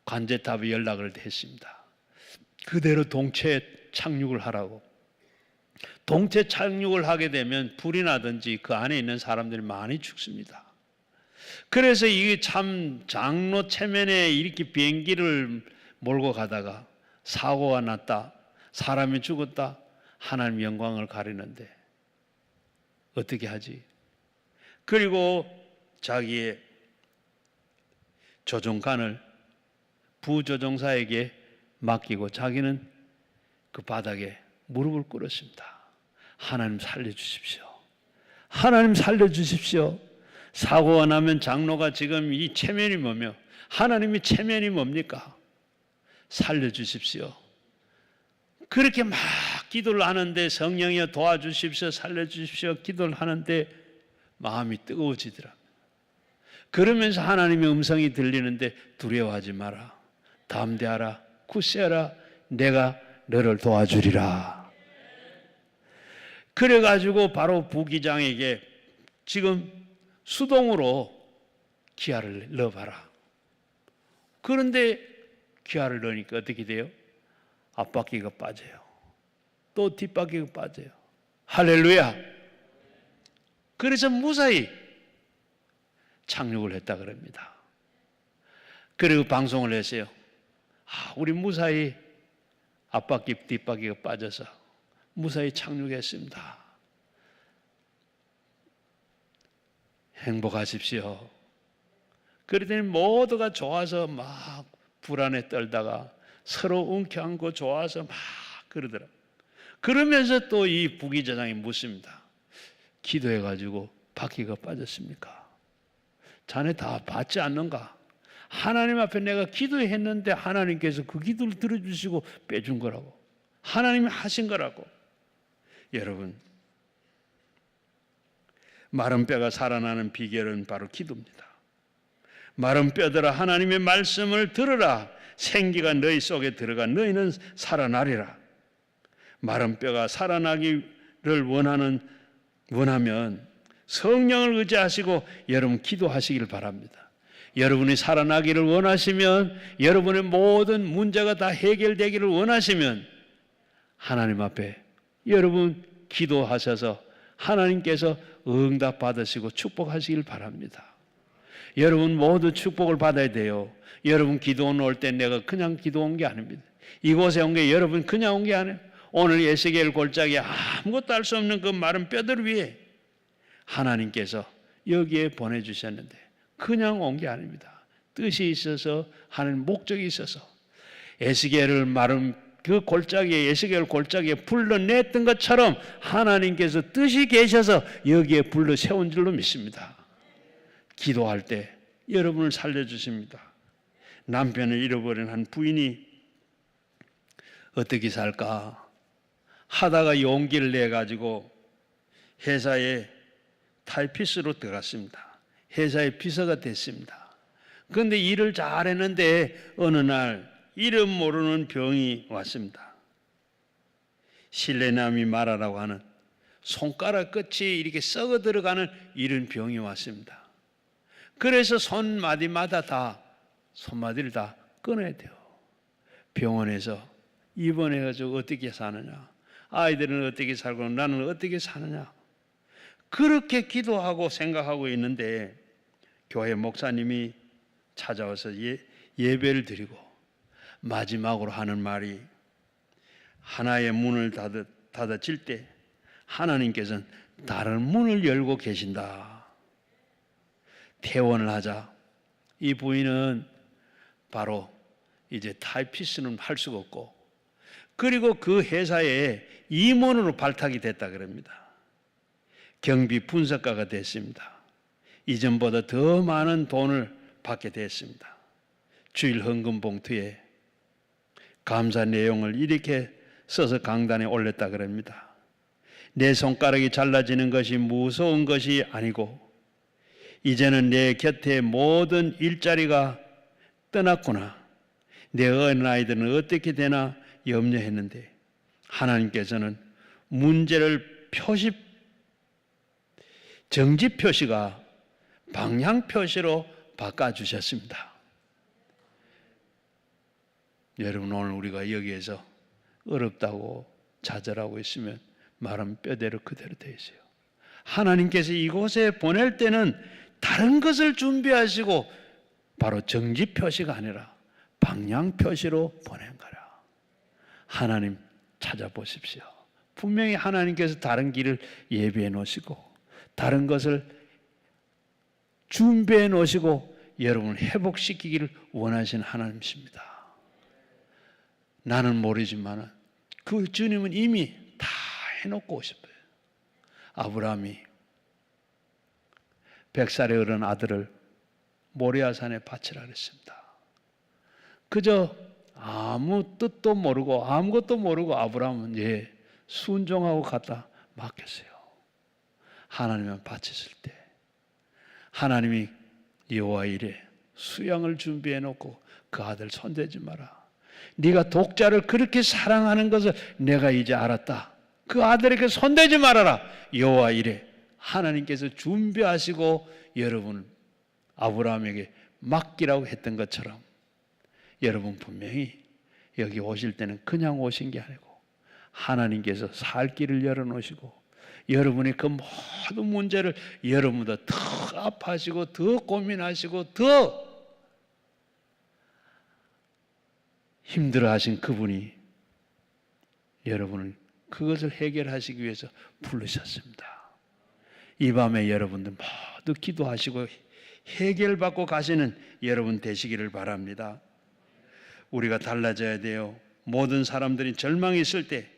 관제탑에 연락을 했습니다. 그대로 동체 착륙을 하라고. 동체 착륙을 하게 되면 불이 나든지 그 안에 있는 사람들이 많이 죽습니다. 그래서 이게 참 장로 체면에 이렇게 비행기를 몰고 가다가 사고가 났다, 사람이 죽었다, 하나님 영광을 가리는데 어떻게 하지? 그리고 자기의 조종관을 부조종사에게 맡기고 자기는 그 바닥에 무릎을 꿇었습니다. 하나님 살려주십시오. 하나님 살려주십시오. 사고가 나면 장로가 지금 이 체면이 뭐며 하나님의 체면이 뭡니까? 살려주십시오. 그렇게 막 기도를 하는데 성령이여 도와주십시오, 살려주십시오 기도를 하는데 마음이 뜨거워지더라. 그러면서 하나님의 음성이 들리는데 두려워하지 마라, 담대하라, 굳세하라, 내가 너를 도와주리라. 그래가지고 바로 부기장에게 지금 수동으로 기아를 넣어봐라. 그런데 기아를 넣으니까 어떻게 돼요? 앞바퀴가 빠져요. 또 뒷바퀴가 빠져요. 할렐루야. 그래서 무사히 착륙을 했다 그럽니다. 그리고 방송을 했어요. 우리 무사히 앞바퀴 뒷바퀴가 빠져서 무사히 착륙했습니다. 행복하십시오. 그러더니 모두가 좋아서 막 불안에 떨다가 서로 웅켜안고 좋아서 막 그러더라. 그러면서 또 이 부기장이 묻습니다. 기도해가지고 바퀴가 빠졌습니까? 자네 다 받지 않는가? 하나님 앞에 내가 기도했는데 하나님께서 그 기도를 들어주시고 빼준 거라고. 하나님이 하신 거라고. 여러분, 마른 뼈가 살아나는 비결은 바로 기도입니다. 마른 뼈들아 하나님의 말씀을 들으라. 생기가 너희 속에 들어가 너희는 살아나리라. 마른 뼈가 살아나기를 원하면 성령을 의지하시고 여러분 기도하시기를 바랍니다. 여러분이 살아나기를 원하시면, 여러분의 모든 문제가 다 해결되기를 원하시면 하나님 앞에 여러분 기도하셔서 하나님께서 응답 받으시고 축복하시길 바랍니다. 여러분 모두 축복을 받아야 돼요. 여러분 기도원 올 때 내가 그냥 기도 온 게 아닙니다. 이곳에 온 게 여러분 그냥 온 게 아니에요. 오늘 에스겔 골짜기에 아무것도 할 수 없는 그 마른 뼈들 위에 하나님께서 여기에 보내주셨는데 그냥 온 게 아닙니다. 뜻이 있어서 하는 목적이 있어서 에스겔을 마른 그 골짜기에 에스겔 골짜기에 불러냈던 것처럼 하나님께서 뜻이 계셔서 여기에 불러 세운 줄로 믿습니다. 기도할 때 여러분을 살려주십니다. 남편을 잃어버린 한 부인이 어떻게 살까 하다가 용기를 내가지고 회사에 타이피스로 들어갔습니다. 회사의 비서가 됐습니다. 그런데 일을 잘했는데 어느 날 이름 모르는 병이 왔습니다. 실내남이 말하라고 하는 손가락 끝이 이렇게 썩어 들어가는 이런 병이 왔습니다. 그래서 손마디를 다 끊어야 돼요. 병원에서 입원해가지고 어떻게 사느냐, 아이들은 어떻게 살고 나는 어떻게 사느냐, 그렇게 기도하고 생각하고 있는데 교회 목사님이 찾아와서 예배를 드리고 마지막으로 하는 말이 하나의 문을 닫아질 때 하나님께서는 다른 문을 열고 계신다. 퇴원을 하자. 이 부인은 바로 이제 타이피스는 할 수가 없고 그리고 그 회사에 임원으로 발탁이 됐다 그럽니다. 경비 분석가가 됐습니다. 이전보다 더 많은 돈을 받게 됐습니다. 주일 헌금 봉투에 감사 내용을 이렇게 써서 강단에 올렸다 그럽니다. 내 손가락이 잘라지는 것이 무서운 것이 아니고 이제는 내 곁에 모든 일자리가 떠났구나. 내 어린아이들은 어떻게 되나 염려했는데 하나님께서는 문제를 정지 표시가 방향 표시로 바꿔주셨습니다. 여러분 오늘 우리가 여기에서 어렵다고 좌절하고 있으면 말은 뼈대로 그대로 되어 있어요. 하나님께서 이곳에 보낼 때는 다른 것을 준비하시고 바로 정지 표시가 아니라 방향 표시로 보낸 거라. 하나님 찾아보십시오. 분명히 하나님께서 다른 길을 예비해 놓으시고 다른 것을 준비해 놓으시고 여러분을 회복시키기를 원하시는 하나님이십니다. 나는 모르지만 그 주님은 이미 다 해놓고 오셨어요. 아브라함이 100살에 어른 아들을 모리아산에 바치라 그랬습니다. 그저 아무 뜻도 모르고 아무것도 모르고 아브라함은 순종하고 갖다 맡겼어요. 하나님은 바쳤을 때 하나님이 여호와 이레 수양을 준비해 놓고 그 아들 손대지 마라. 네가 독자를 그렇게 사랑하는 것을 내가 이제 알았다. 그 아들에게 손대지 말아라. 여호와 이레 하나님께서 준비하시고 여러분 아브라함에게 맡기라고 했던 것처럼 여러분 분명히 여기 오실 때는 그냥 오신 게 아니고 하나님께서 살 길을 열어놓으시고 여러분의 그 모든 문제를 여러분보다 더 아파하시고 더 고민하시고 더 힘들어하신 그분이 여러분을 그것을 해결하시기 위해서 부르셨습니다. 이 밤에 여러분들 모두 기도하시고 해결받고 가시는 여러분 되시기를 바랍니다. 우리가 달라져야 돼요. 모든 사람들이 절망이 있을 때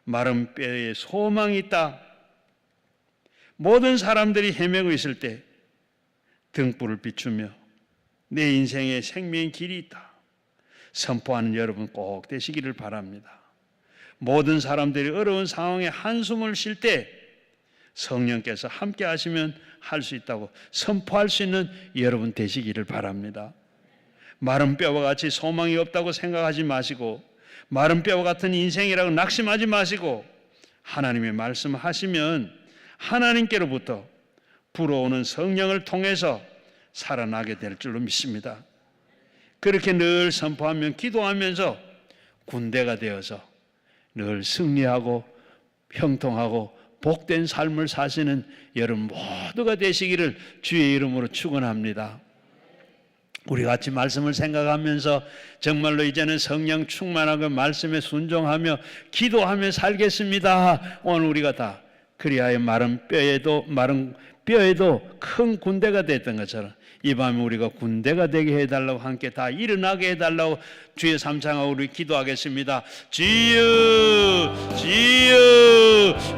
마른 뼈에 소망이 있다. 모든 사람들이 헤매고 있을 때 등불을 비추며 내 인생에 생명의 길이 있다. 선포하는 여러분 꼭 되시기를 바랍니다. 모든 사람들이 어려운 상황에 한숨을 쉴 때 성령께서 함께 하시면 할 수 있다고 선포할 수 있는 여러분 되시기를 바랍니다. 마른 뼈와 같이 소망이 없다고 생각하지 마시고 마른 뼈와 같은 인생이라고 낙심하지 마시고 하나님의 말씀하시면 하나님께로부터 불어오는 성령을 통해서 살아나게 될 줄로 믿습니다. 그렇게 늘 선포하면 기도하면서 군대가 되어서 늘 승리하고 형통하고 복된 삶을 사시는 여러분 모두가 되시기를 주의 이름으로 축원합니다. 우리 같이 말씀을 생각하면서 정말로 이제는 성령 충만하고 말씀에 순종하며 기도하며 살겠습니다. 오늘 우리가 다 그리하여 마른 뼈에도 큰 군대가 됐던 것처럼 이 밤에 우리가 군대가 되게 해달라고 함께 다 일어나게 해달라고 주의 삼창하고 우리 기도하겠습니다. 주여 주여 주여